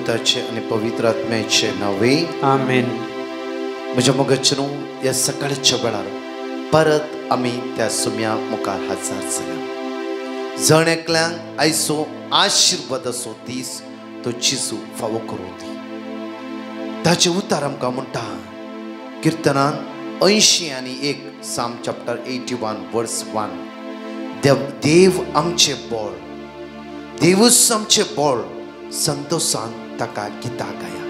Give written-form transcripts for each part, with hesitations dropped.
पुताचे आणि पवित्र आत्म्याचे नावे आमेन. म्हज्या मोगाचेरू ह्या सकाळच्या वेळार परत आमी त्या सुम्या मुखार हजर जाल्या. जण एकल्यांक आयचो आशिर्वादाचो दीस तो जेजू फावो करूं दी. ताचे उतार आमकां म्हणटा किर्तनान 80:1 साम चॅप्टर 81 वर्स 1. देव आमचे बळ, देवूच आमचे बळ, संतोषान ताका गितां गाया.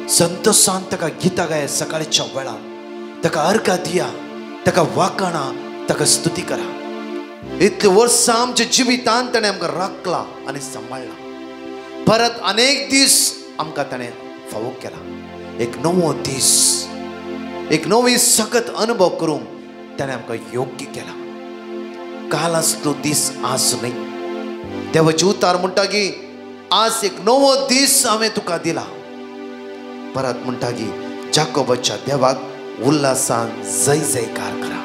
संतोषान ताका गितां गाया. सकाळच्या वेळार ताका अर्घ दिया, ताका वाकणा, ताका स्तुती करा. इतले वर्सां आमच्या जिवितांत ताणें आमकां राखला आनी सांबाळला. परत अनेक दीस आमकां ताणें फावो केला. एक नवो दीस, एक नवी सखत अनुभव करूंक ताणें आमकां योग्य केला. काल आसलो दीस आज न्ही. देवाचे उतार म्हणटा की आज एक नवो दीस हांवें तुका दिला. परत म्हणटा की जाकोबाच्या देवाक उल्हासान जय जयकार करा.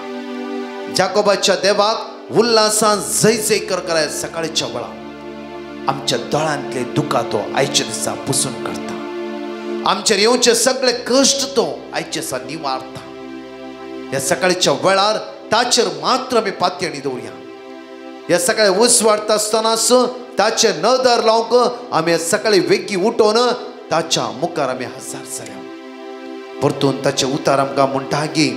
जाकोबाच्या देवाक उल्हासान जय जयकार करा. सकाळच्या वेळा आमच्या दोळ्यांतले दुखा तो आयच्या दिसा पुसून काडता. आमचेर येवचे सगळे कश्ट तो आयच्या दिसा निवारता. ह्या सकाळच्या वेळार ताचेर मात्र आमी पातयणी दवरया. ह्या सकाळी उस वाडटा आसतनाच ताचे नदर लावंक आमी सकाळी वेगी उठोवन ताच्या मुखार आमी हजर जाल्या. परतून ताचे उतार आमकां म्हणटा की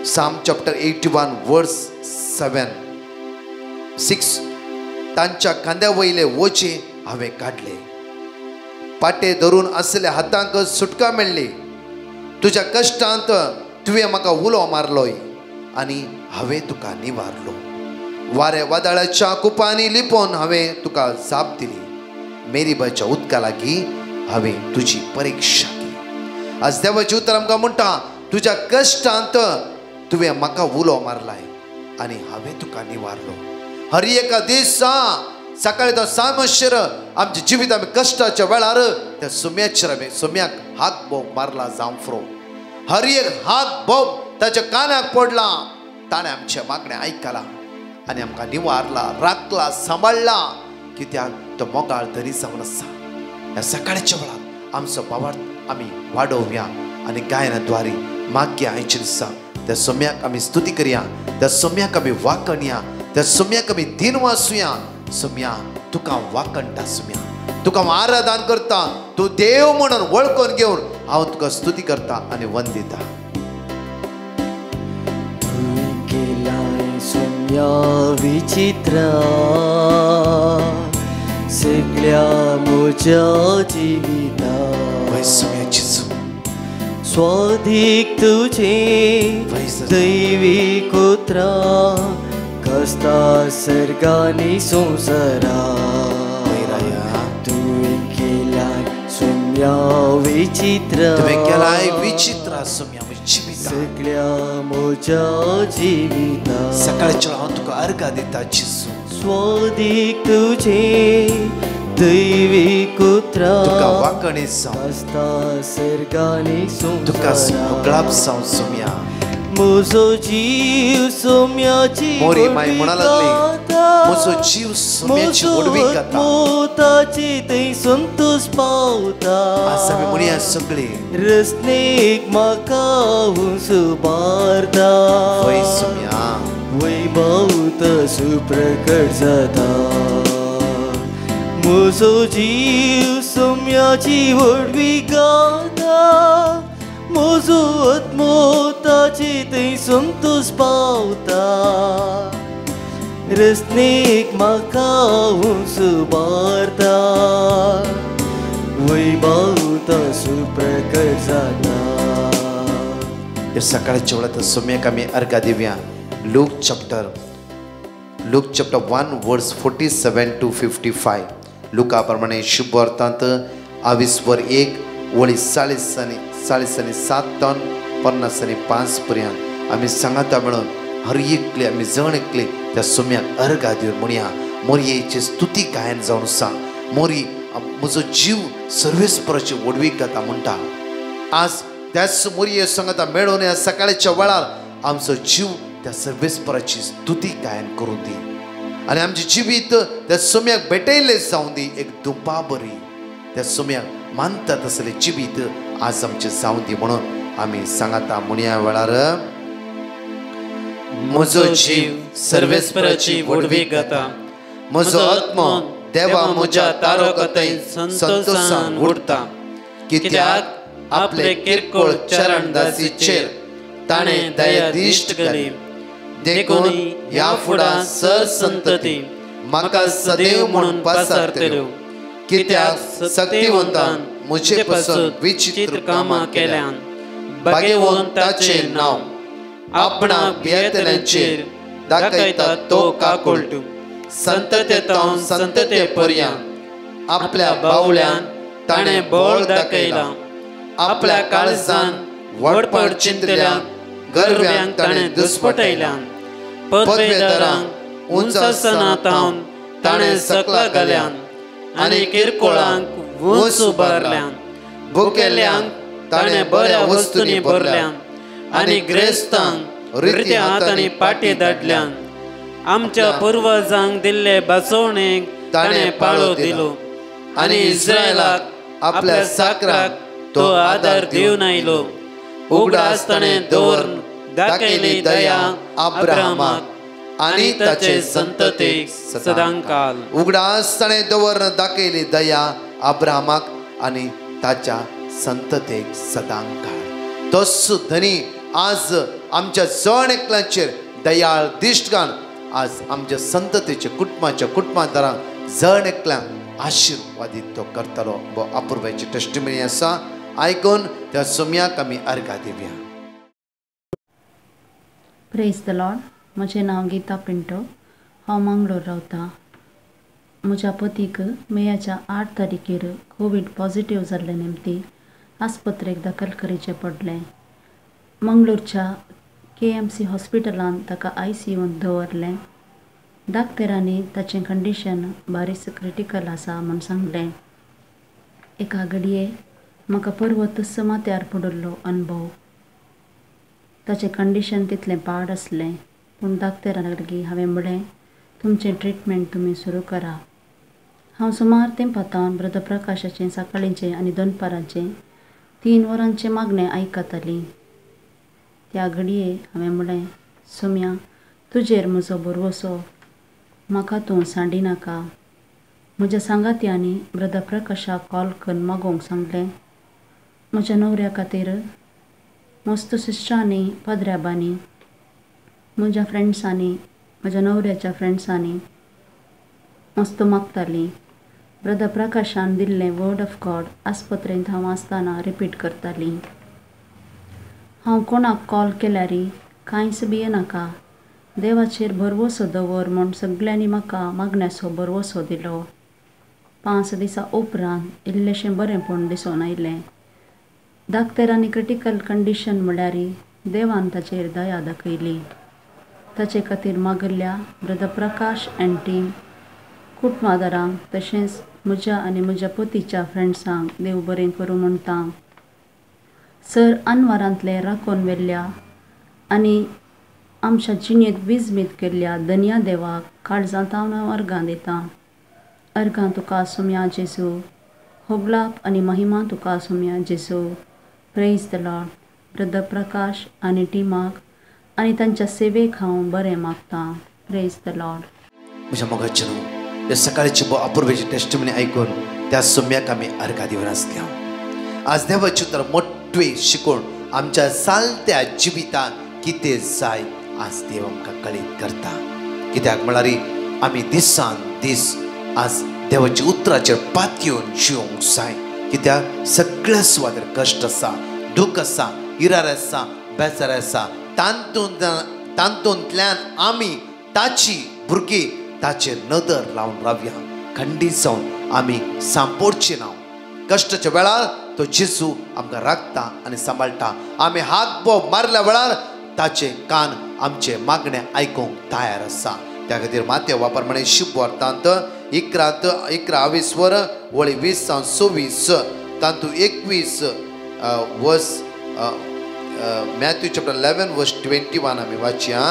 साम चॅप्टर 81 वर्स 6. तांच्या खांद्या वयले वोचे हांवें काडले, पाटे धरून असले हातांक सुटका मेळ्ळी. तुज्या कश्टांत तुवें म्हाका उलो मारलोय आनी हांवें तुका निवारलो. वारे वादळाच्या कुपांनी लिपोवन हांवें तुका जाप दिली. मेरीबाच्या उदका लागीं हांवें तुजी परीक्षा केली. आज देवाचे उतर आमकां म्हणटा तुज्या कश्टांत तुवें म्हाका उलो मारलाय आनी हांवें तुका निवारलो. हर एका दिसा सकाळी तो सामशेर आमचे जिवीत आमी कश्टाच्या वेळार त्या सुम्याचेर आमी सुम्याक हाक बोग मारला जावं फ्रो. हर एक हाक बोग ताच्या कानाक पडला. ताणें आमचे मागणें आयकला आनी आमकां निवारला, राखला, सांबाळला. कित्याक तो मोगाळ तरी जावन आसा. ह्या सकाळच्या वेळार आमचो पावार्थ आमी वाडोवया आनी गायनाद्वारे मागया. आयच्या दिसा त्या सोम्याक आमी स्तुती करया, त्या सोम्याक आमी वाकणया, त्या सोम्याक आमी दिन वाचुया. सोम्या तुका वाकणटा, सोम्या तुका हांव आराधन करता. तूं देव म्हणून वळखून घेवन हांव तुका स्तुती करता आनी वंदिता. सोम्या विचित्र सगळ्या म्हज्या जिवितांत सोम्याची स्वाधीक तुझे दैवी कुत्रा कसता सर्गानी संसारा. तुवें केलाय सोम्या विचित्र, तुवें केलाय विचित्र सोम्या सगळ्या म्हज्या जिवितांत. सकाळच्या हांव तुका अर्घ दिता जेजू. स्वाधीक तुझे दैवी कुत्रा तुका वाकणी जावं, कसता सर्गानी तुका संसारा. गळाप जावं सोम्या. म्हजो जीव सोम्याची मोरी माय म्हणा लागली म्हजो जीव सोम्याची ओडवी गाता. मोताची थंय संतोष पावता. आज आमी म्हणया सगळी रस्नेक म्हाका सुबारता. वय सोम्या वैभव तसो प्रकट जाता. म्हजो जीव सोम्याची ओडवी गाता. म्हजो आत्मोताची थंय संतोष पावता. रस्नेक म्हाका सुबारता. वैभव तसो प्रकट जाता. सकाळच्या वेळार सोम्याक आमी अर्घ दिवया. लूक चॅप्टर 1 वर्स 47 to 55. लुका प्रमाणे शुभ अर्थांत 22 वर 1 वळी 40 ton 50 पर्यंत आमी सांगाता मेळून हर एकले आमी जण एकले त्या सोम्याक अर्घ दिवन म्हणया मोरयेची स्तुती गायन जावन आसा. मोरी म्हजो जीव सर्वेस्पराची ओडवीक घाता म्हणटा. आज त्याच मोरये सांगाता मेळून ह्या सकाळच्या वेळार आमचो जीव त्या सर्वेस्पराची स्तुती गायन करून दी आनी आमचे जिवीत त्या सोम्याक भेटयले जावं दी. एक दुंपा बरी त्या सोम्याक मानता तसले जिवीत आज आमचे जावं दी म्हणून आमी सांगता म्हणया वेळार म्हजो जीव सर्वेस्पराची वडवीक घाता म्हजो आत्मा देवा म्हज्या तारकतय संतोषान उरता कित्याक आपले किरकोळ चरण दासीचेर ताणें दया दिश्ट केली देखून ह्या फुडा सर संतती म्हाका सदैव म्हणून पासारतल्यो कित्याक शक्तिवंतान म्हजे पासून विचित्र कामां केल्यान भाग्यवंताचे नांव आपणा भियेतल्यांचेर दाखयता तो काकुळटू संततेतावन संतते पर्यंत आपल्या बावळ्यान ताणें बळ दाखयला आपल्या काळजान वडपड चिंतल्यांक गर्व्यांक ताणें दुस्पटयल्यान पदवेदारांक उंच आसनांतावन ताणें सकला घाल्यान आनी किरकोळांक वंस उबारल्यान भुकेल्यांक ताणें बऱ्या वस्तूंनी भरल्यान आनी ग्रेस्तांक रित्या हातांनी पाटी धाडल्यान आमच्या पुर्वजांक दिल्ले बसवणेक ताणें पाळो दिलो आनी इस्रायलाक आपल्या साकराक तो आदार दिवन आयलो उगडास ताणें दवरून दाखयली दया अब्राहमाक आनी ताचे संततेक सदांकाल उगडास ताणें दवरून दाखयली दया अब्राहमाक आनी ताच्या संततेक सदांकाळ तोच धनी आज आमच्या जण एकल्याचेर दयाळ दिश्ट घाल आज आमच्या संततेच्या कुटुंबांतरांक जण एकल्यांक आशिर्वादीत तो करतलो वो अपूर्वाची टेस्टिमनी आसा आयकून त्या सोम्याक आमी अर्घा दिवया. Praise the Lord. म्हजें नांव गीता पिंटो. हांव मंगळूर रावतां. म्हज्या पतीक मेयाच्या 8 तारखेर कोवीड पॉझिटिव्ह जाल्ले निमती आस्पत्रेक दाखल करचें पडलें. मंगळूरच्या KMC हॉस्पिटलांत ताका ICUंत दवरलें. डाक्टरांनी ताचें कंडिशन बारीस क्रिटिकल आसा म्हूण सांगलें. एका घडये म्हाका परवो तस्स माथ्यार पडल्लो अनुभव. ताचें कंडिशन तितलें पाड आसलें पूण डाक्टरां लागीं हांवें म्हणलें तुमचें ट्रिटमेंट तुमी सुरू करा. हांव सुमार तेंपातावन ब्रदर प्रकाशाचें सकाळींचें आनी दनपाराचें 3 वरांचें मागणें आयकतालीं. त्या घडये हांवें म्हणलें सोम्या तुजेर म्हजो भरवोसो म्हाका तूं सांडिनाका. म्हज्या सांगात्यांनी ब्रदर प्रकाशाक कॉल करून मागोवंक सांगलें. म्हज्या न्हवऱ्या खातीर मस्त सिस्टरांनी पाद्र्याबांनी म्हज्या फ्रेंड्सांनी म्हज्या न्हवऱ्याच्या फ्रेंड्सांनी मस्त मागतालीं. ब्रदर प्रकाशान दिल्लें वर्ड ऑफ गॉड आस्पत्रेंत हांव आसतना रिपीट करतालीं. हांव कोणाक कॉल केल्यार कांयच भियेनाका देवाचेर भरवोसो दवर म्हूण सगळ्यांनी म्हाका मागण्याचो भरवोसो दिलो. 5 दिसां उपरांत इल्लेशें बरेंपण दिसून आयलें. डाक्टरांनी क्रिटिकल कंडिशन म्हळ्यार देवान ताचेर दया दाखयली. ताचे खातीर मागल्या ब्रदर प्रकाश एंड टीम कुटुंबादारांक तशेंच म्हज्या आनी म्हज्या पतीच्या फ्रेंड्सांक देव बरें करूं म्हणटा. सर अनवरांतले राखून व्हेल्ल्या आनी आमच्या जिणेंत विजमीत केल्ल्या धन्या देवाक काळजांतावन हांव अर्घां दितां. अर्घां तुका सोम्या जेजू. होगलाप आनी महिमा तुका सोम्या जेजू. Praise the Lord. ब्रदर प्रकाश आनी टिमाक आनी तांच्या सेवेक हांव बरें मागतां. Praise the Lord. म्हज्या मोगाचे न्हू ह्या सकाळची अपूर्वेची टेस्टिमनी आयकून त्या सोम्याक आमी अर्घा दिवन आसल्या. आज देवाची उतर मोठ्ठी शिकून आमच्या सालत्या जिवितांत कितें जाय आज देव आमकां कळीत करता. कित्याक म्हळ्यार आमी दिसान दीस आज देवाच्या उतराचेर पातयेवन जिवंक जाय. कित्याक सगळ्या सुवातेर कश्ट आसा, दूख आसा, इरार आसा, बेजार आसा. तांतूंतल्यान आमी ताची भुरगीं ताचेर नदर लावन रावया. खंडीत जावन आमी सांपोडची ना. कश्टाच्या वेळार तो जेजू आमकां राखता आनी सांबाळटा. आमी हाक बोब मारल्या वेळार ताचे कान आमचे मागणे आयकूंक तयार आसा. त्या खातीर मातये वापरमणे शुभ वार्तांत 11:20 वळी 20-26 तांतू 21 वर्स मॅथ्यू चॅप्टर 11 वर्स 21 आमी वाचया.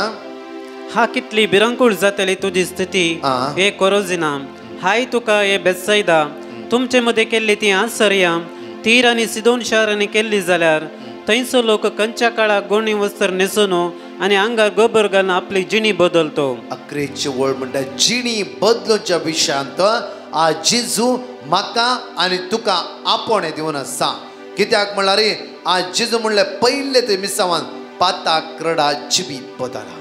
हा कितली भिरांकूळ जातली तुजी स्थिती हे कोरोजिना. हाय तुका हे बेत्सैदा तुमचे मध्ये केल्ली ती आश्चर्या तीर आणि सिदोन शारांनी केल्ली जाल्यार थंयचो लोक कंच्या काळाक गोणी वस्त्र न्हेसून आणि आंगार गोबर घालून आपली जिणी बदलतो. अकरेची वळ म्हणटा जिणी बदलूच्या विशयांत आ जेजू म्हाका आनी तुका आपणे दिवन आसा. कित्याक म्हणल्यार आज जेजू म्हणले पयले ते मिसावान पाता क्रडा जिवीत बदला.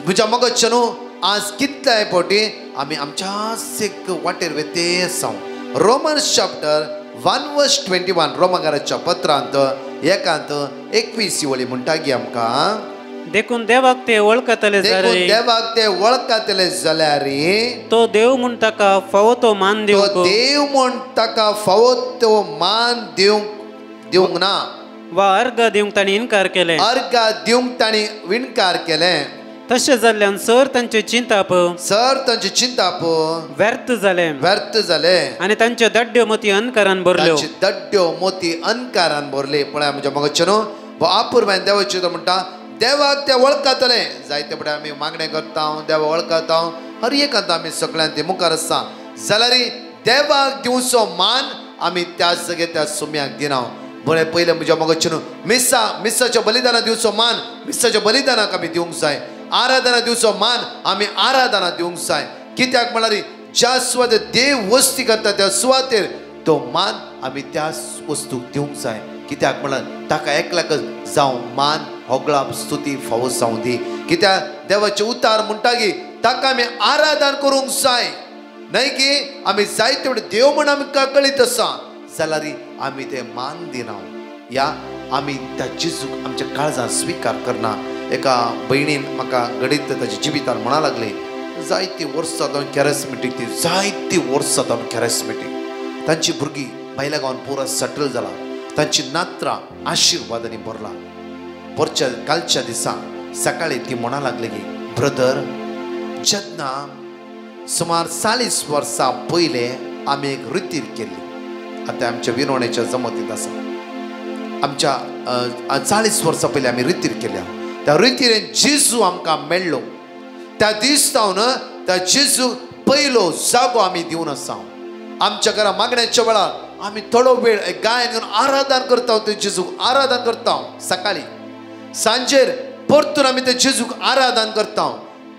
म्हज्या मगतच्या न्हू आज कितल्याय फावटी आमी आमच्या वाटेर वेते आसा. रोमन्स चॅप्टर 1:21 रोमाकाराच्या पत्रांत 1:21 वळी म्हणटा की आमकां देखून देवाक ते वळखतले जाल्यार तो देव म्हूण ताका फावो तो मान दिवंक देव म्हूण ताका फावो तो मान दिवंक ना वा अर्घ दिवंक ताणी इन्कार केले. अर्घ दिवंक ताणी इन्कार केले. तशें जाल्ल्यान सर तांचे चिंताप व्यर्थ जाले आनी तांच्यो दड्ड्यो मोती अनकारान भरले. पळय म्हज्या मगतच्या न्हू आपुरबायन देवाचे तो म्हणटा देवाक ते वळखतले. जायते फुडें आमी मागणें करता देवा वळखता हर एकांत आमी सगळ्यांत ते मुखार आसा जाल्यार देवाक दिवचो मान आमी त्याच जागे त्या सुम्याक दिना. बरें पयलें म्हज्या मगतचे न्हू मिसाच्या बलिदानाक दिवचो मान मिसाच्या बलिदानाक आमी दिवंक जाय. आराधना दिवचो मान आमी आराधना दिवंक जाय. कित्याक म्हळ्यार ज्या सुवातेर देव वस्ती करता त्या सुवातेर तो मान आमी त्या वस्तूक दिवंक जाय. कित्याक म्हळ्यार ताका एकल्याकच जावं मान होगळा स्तुती फावो जावं दी. कित्याक देवाचे उतार म्हणटा की ताका आमी आराधना करूंक जाय न्हय की आमी जायते वटेन देव म्हण आमकां कळीत आसा जाल्यार आमी ते मान दिना. या आमी त्या जेजूक आमच्या काळजांत स्विकार करना. एका भयणीन म्हाका घडीत ताच्या जिवितान म्हणा लागली जायती वर्सां जावन कॅरिस्मेटीक ती जायती वर्सां जावन कॅरिस्मेटीक तांची भुरगीं भायल्या गांवांत पुरा सेटल जाला. तांची नात्रां आशिर्वादांनी भरला. परच्या कालच्या दिसा सकाळी ती म्हणा लागली की ब्रदर जेन्ना सुमार 40 वर्सां पयले आमी एक रितीर केल्ली. आतां आमच्या विनवणेच्या जमतींत आसा. आमच्या 40 वर्सां पयलीं आमी रितीर केल्या. त्या रितीरेन जेजू आमकां मेळ्ळो. त्या दीस जावन त्या जेजू पयलो जागो आमी दिवन आसा. आमच्या घरा मागण्याच्या वेळार आमी थोडो वेळ गायन घेवन आराधना करता. ते जेजूक आराधना करता. सकाळी सांजेर परतून आमी ते जेजूक आराधना करता.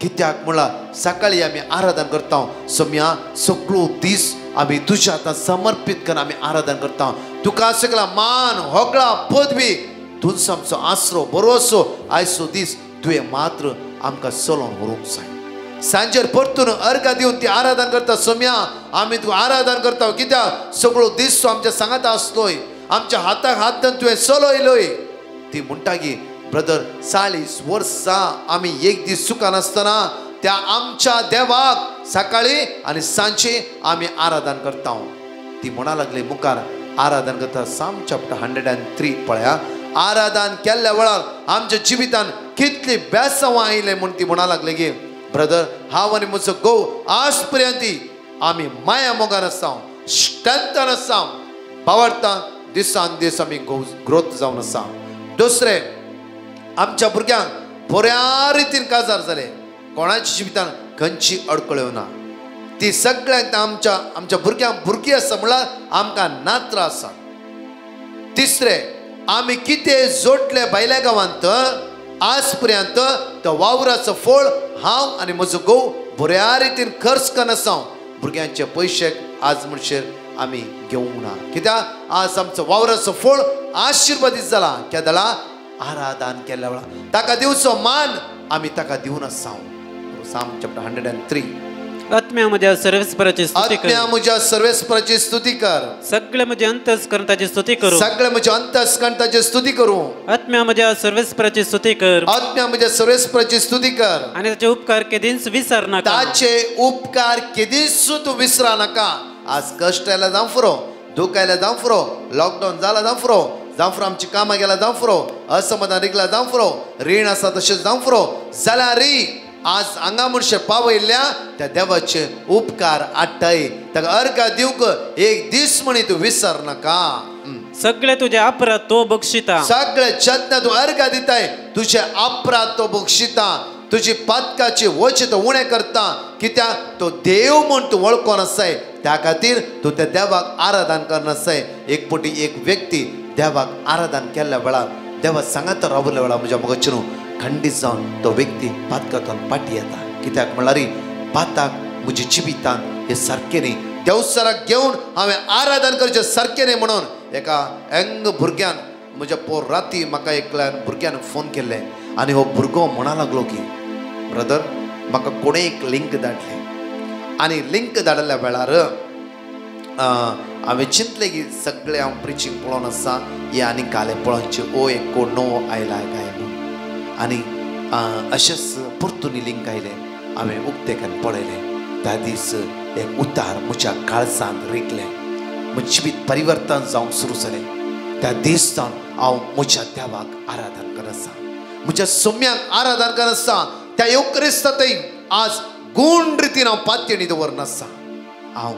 कित्याक म्हळ्यार सकाळी आमी आराधना करता. सोम्या सगळो दीस आमी तुज्या हातांत समर्पीत करून आमी आराधना करता. तुका सगळा मान होगळा पदवी तुजो आमचो आसरो बरो असो आयचो दीस तुवें मात्र आमकां चलोवन व्हरूंक जाय. सांजेर परतून अर्घ दिवन ती आराधना करता. सोम्या आमी तुका आराधना करता. कित्याक सगळो दीस तूं आमच्या सांगात आसलोय आमच्या हाताक हात धरून तुवें चलयलोय. ती म्हणटा की ब्रदर 40 वर्सां आमी एक दीस सुखान आसतना त्या आमच्या देवाक सकाळी आनी सांजे आमी आराधना करता. ती म्हणा लागली मुखार आराधना करता. साम चॅप्टर 103 पळया. आराधना केल्ल्या वेळार आमच्या जिवितान कितली बेसांवां आयले म्हूण ती म्हणा लागली की ब्रदर हांव आनी म्हजो घोव आज पर्यंत आमी माया मोगान आसा स्ट्रेंथन आसा बावरता दिसान दीस आमी ग्रोथ जावन आसा. दुसरें आमच्या भुरग्यांक बऱ्या रितीन काजार जाले. कोणाच्या जिवितान खंयची अडकळ येवना. ती सगळ्यांक आमच्या भुरग्यांक भुरगीं आसा म्हळ्यार आमकां नात्रां आसा. तिसरें आमी कितें जोडले भायल्या गांवांत आज पर्यंत तो वावराचो फळ हांव आनी म्हजो घोव बऱ्या रितीन खर्च करन आसा. भुरग्यांचे पयशे आज म्हणशेर आमी घेवंक ना. कित्याक आज आमचो वावराचो फळ आशिर्वादीत जाला. क्या जाला आराधना केल्या वेळार ताका दिवचो मान आमी ताका दिवन आसा. साम चॅप्टर 103. आत्म्या म्हज्या सर्वेस्पराची स्तुती कर. आत्म्या म्हज्या सर्वेस्पराची स्तुती कर. सगळे म्हजे अंतस्करणाची स्तुती करू. सगळे म्हज्या अंतस्करणाची स्तुती करू. आत्म्या म्हज्या सर्वेस्पराची स्तुती कर. आत्म्या म्हज्या सर्वेस्पराची स्तुती कर. आणि ताचे उपकार केदींच विसर नाका. ताचे उपकार केदींच तूं विसरा नाका. आज कश्ट आयला जावं फुरो दूख आयला जावं फुरो लॉकडावन जाला जावं फुरो जावं फुरो आमची कामां गेला जावं फुरो असमाधान रिगला जावं फुरो रीण आसा तशेंच जावं फुरो जाल्यार आज हांगा म्हणशे पावयल्ल्या त्या देवाचे उपकार आठय. ताका अर्घ दिवंक एक दीस म्हणी तूं विसर नाका. सगळे तुझे अपराध तो बक्षिता. सगळे जेन्ना तूं अर्घ दिताय तुझे अपराध तो बक्षिता. तुजी पातकाची वच तो उणें करता. कित्याक तो देव म्हूण तूं वळखोन आसाय त्या खातीर तूं त्या देवाक आराधन करनासय. एक पटी एक व्यक्ती देवाक आराधन केल्ल्या वेळार देवा सांगात रावल्या वेळार म्हज्या मोगाची न्हू खंडीत जावन तो व्यक्ती पातकांतून पाटी येता. कित्याक म्हळ्यार पाताक म्हज्या जिवितांत हे सारकें न्ही. देवसराक घेवन हांवें आराधन करचें सारकें न्ही म्हणून एका यंग भुरग्यान म्हज्या पोर राती म्हाका एकल्यान भुरग्यान फोन केल्ले आनी हो भुरगो म्हणा लागलो की ब्रदर म्हाका कोणें एक लिंक धाडले आनी लिंक धाडल्या वेळार हांवें चिंतलें की सगळें हांव प्रिचींग पळोवन आसा हे आनी घाले पळोवचे ओ एक कोण नवो आयला काय म्हणून आनी अशेंच परतून लिंक आयले. हांवें उक्तेकान पळयलें. त्या दीस एक उतार म्हज्या काळजांत रिगलें. म्हजें जिवीत परिवर्तन जावंक सुरू जालें. त्या दीस सावन हांव म्हज्या देवाक आराधन करता. म्हज्या सोम्याक आराधन करता. त्या युक्रिस्तातय आज गूण रितीन हांव पातयेणी दवरनासता. हांव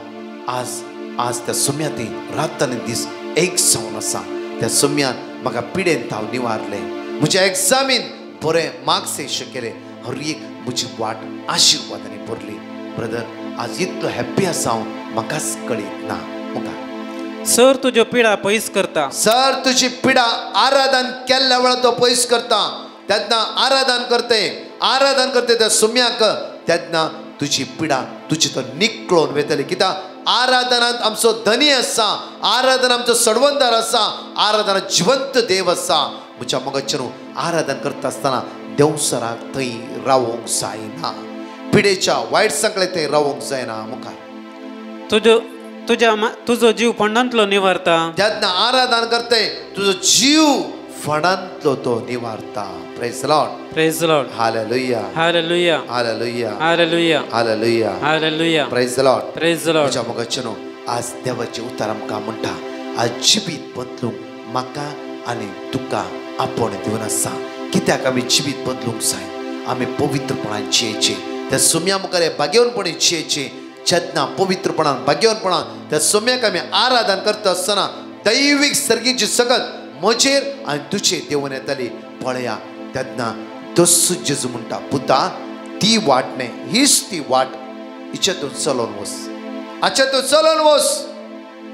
आज त्या सोम्यातय रात आनी दीस एक जावन आसा. त्या सोम्यान म्हाका पिडेंत हांव निवारलें. म्हज्या एग्जामीन बरे मार्क्स केले. हर एक म्हजी वाट आशिर्वादांनी भरली. ब्रदर आज इतलो हॅप्पी आसा हांव म्हाकाच कळीत ना. मुखार सर तुज्यो पिडा पयस करता. सर तुजी पिडा आराधन केल्ल्या वेळार तो पयस करता. तेन्ना आराधन करते त्या सुम्याक तेन्ना तुजी पिडा तुजी तो निकळून वेतली. कित्याक आराधनांत आमचो धनी आसा. आराधन आमचो सडवंदार आसा. आराधनांत जिवंत देव आसा. म्हज्या मोगाचेर आराधन करता आसतना देवसराक थंय रावोंक जायना. पिडेच्या वायट सगळे थंय रावोंक जायना. मुखार तुजो जीव फंडांतलो निवारता. तेन्ना आराधन करते तुजो जीव फंडांतलो तो निवारता. Praise Lord. Praise Lord. Hallelujah. Hallelujah. Hallelujah. Hallelujah. Hallelujah. Hallelujah. Praise Lord. Praise Lord. म्हज्या मोगाचेनो आज देवाचे उतार आमकां म्हणटा आज जिवीत बदलूंक म्हाका आनी तुका आपण दिवन आसा. कित्याक आमी जिवीत बदलूंक जाय. आमी पवित्रपणान जियेचे. त्या सोम्या मुखार भाग्यवनपणी जियेचे. जेन्ना पवित्रपणान भाग्यवनपणान त्या सोम्याक आमी आराधन करता आसतना दैवीक सर्गीची सगत म्हजेर आनी तुजे देवून येताली. पळया तेन्ना दस्सू जेजू म्हणटा पुता ती वाट न्ही हीच ती वाट. हिच्यातून चलोवन वच. हाच्यातून चलोवन वच.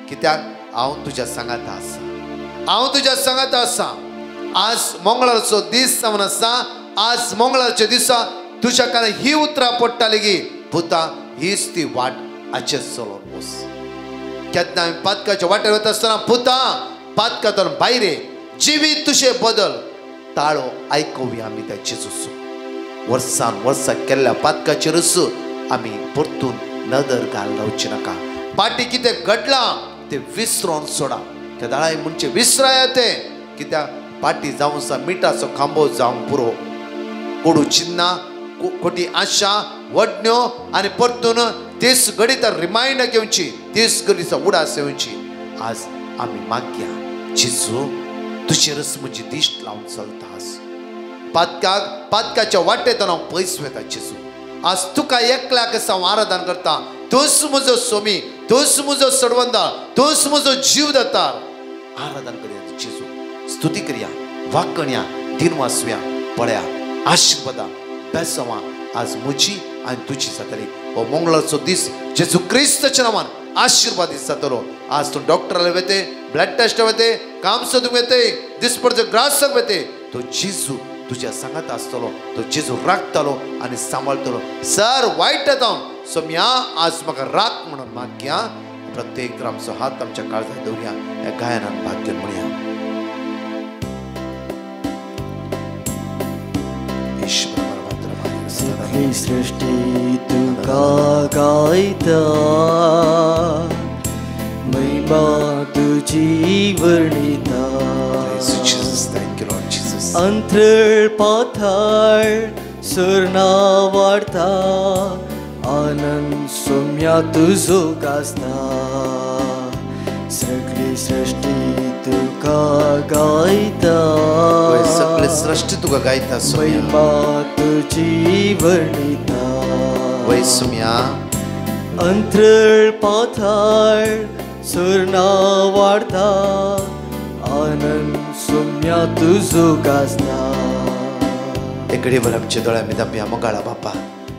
कित्याक हांव तुज्या सांगात आसा. हांव तुज्या सांगात आसा. आज मंगळारचो दीस जावन आसा. आज मंगळारच्या दिसा तुज्या कारण ही उतरां पडटाली की पुता हीच ती वाट हाचेर चलोवन वच. केन्ना हांवें पातकाच्या वाटेर वता आसतना पुता पातकांतून भायर जिवीत तुजें बदल ताळो आयकुया आमी त्या जेजूचो. वर्सान वर्सां केल्ल्या पातकाचेरच आमी परतून नदर घाल रावची नाका. पाटी कितें घडलां तें विसरोन सोडा. त्या दाळाय म्हणचे विसराया तें. कित्याक पाटी जावं आसा मिठाचो खांबो जावंक पुरो. कोडू चिन्नां खोटी आशा वडण्यो आनी परतून तेच घडीत रिमांयडर घेवची. तेच घडीत उडास येवची. आज आमी मागया जेजू तुजेरच म्हजी दिश्ट लावन चलता. पातकाच्या वाटेंतून हांव पयस वता जेजू. आज तुका एकल्याक हांव आराधन करता. तूंच म्हजो सोमी. तूंच म्हजो सडवंदार. तूंच म्हजो जीव दातार. आराधन करया जेजू. स्तुती करया. वाकण्या दिन वाचव्या. पळया आशिर्वादा बेसवां आज म्हजी आनी तुजी जातली. हो मंगळारचो दीस जेजू क्रिस्ताच्या नांवान आशिर्वादीत जातलो. आज तूं डॉक्टराले वेते ब्लड टेस्ट वेते काम सोदूंक वेते दिसपरचो ग्रासाक वेते तो जेजू तुज्या सांगात आसतलो. तो जेजू राखतलो आनी सांबाळटलो. सर वायट येता सोम्या आज म्हाका राख म्हणून मागया. प्रत्येक आमचो हात आमच्या काळजांत दवरया. ह्या गायनान भाग घेवन म्हणया सगळी सृष्टी तुका गायता. महिमा तुझी वर्णिता. अंतरळ पाथाळ सुरना वाढता. आनंद सोम्या तुझो गाजता. सगळी सृष्टी तुका गायता. सगळे सृष्टी तुका गायता. महिमा तुझी वर्णिता. वय सोम्या अंतरळ पाथाळ सुरना वाढता. आनंद सोम्या तुझो गाजता. एकडे भर आमच्या दोळ्या मिदांबिया मोगाळा बापा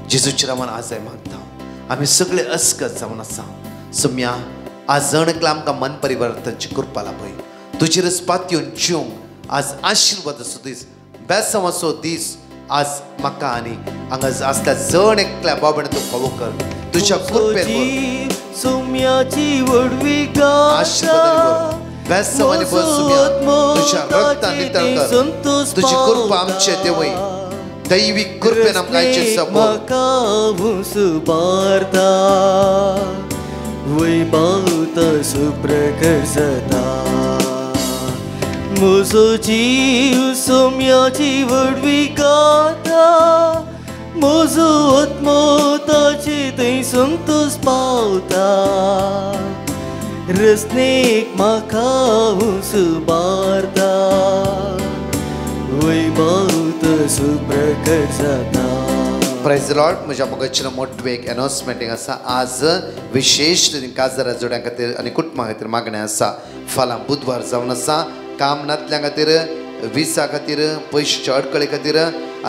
जेजूच्या नांवान आज मागता. आमी सगळे अस्कत जावन आसा. सुम्या आज जण एकला आमकां मन परिवर्तनची कृपा लाभय तुजी रसपात येवन जिवंक आज आशिर्वाद असो दीस बेसम असो दीस आज म्हाका आनी हांगा आसल्या जण एकल्या बाबडे तूं फावो कर तुज्या कृपेन सुम्याची वडवी आशिर्वाद बेसम आनी बस सुम्या तुज्या रक्तान नितळ कर तुजी कृपा आमचे देवय दैविक कृपेन आमकां आयचे म्हाका सुबारता वैभवता सुप्रखर जाता म्हजो जीव सोम्याची वडवी गाता म्हजो आत्मो ताचे थंय संतोष पावता रसनेक म्हाका सुबारता वैभवता सुप्रखर जाता. Praise Lord. म्हज्या मोगाचेर मोठे एक अनाउन्समेंटींग आसा. आज विशेष तरेन काजार जोड्यां खातीर आनी कुटुंबां खातीर मागणें आसा. फाल्यां बुधवार जावन आसा. काम नातल्यां खातीर, विसा खातीर, पयशांच्या अडकळे खातीर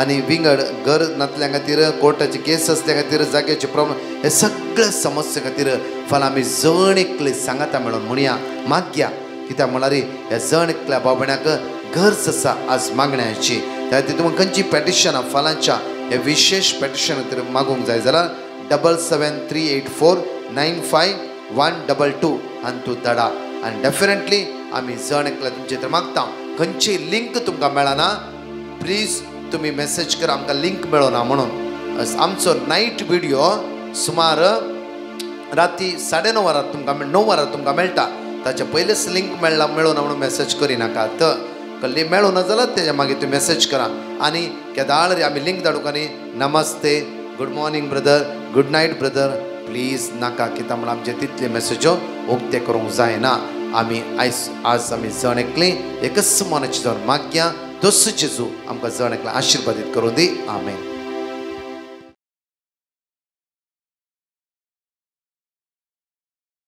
आनी विंगड घर नातल्यां खातीर, कोर्टाची केस आसल्या खातीर, जाग्याचे प्रॉब्लेम हे सगळे समस्या खातीर फाल्यां आमी जण एकले सांगाता मेळोन म्हणया मागया. कित्याक म्हळ्यार ह्या जण एकल्या बाबण्याक गरज आसा आज मागण्याची. त्या खातीर तुमकां खंयची पेटिशनां फाल्यांच्या हे विशेष पेटिशन खातीर मागूंक जाय जाल्यार 7738495122 हांगा तूं धाडा. आनी डेफिनेटली आमी जण एकल्या तुमचे थंय मागता. खंयची लिंक तुमकां मेळना प्लीज तुमी मेसेज करा आमकां लिंक मेळना म्हणून. आमचो नायट व्हिडिओ सुमार राती 9:30 वरांर तुमकां 9 वरांर तुमकां मेळटा. ताचे पयलेच लिंक मेळना म्हणून मेसेज करिनाकात. कल्ली मेळूं ना जाल्यार तेज्या मागीर तुमी मेसेज करा. आनी केदाळ रे आमी लिंक धाडूंक आनी नमस्ते, good morning brother, good night brother please नाका. कित्याक म्हळ्यार आमचे तितले मेसेजो उक्ते करूंक जायना. आमी आज आमी जण एकली एकच मनाची जावन मागया. दोस जेजू आमकां जण एकला आशिर्वादीत करूं दी. आमेन.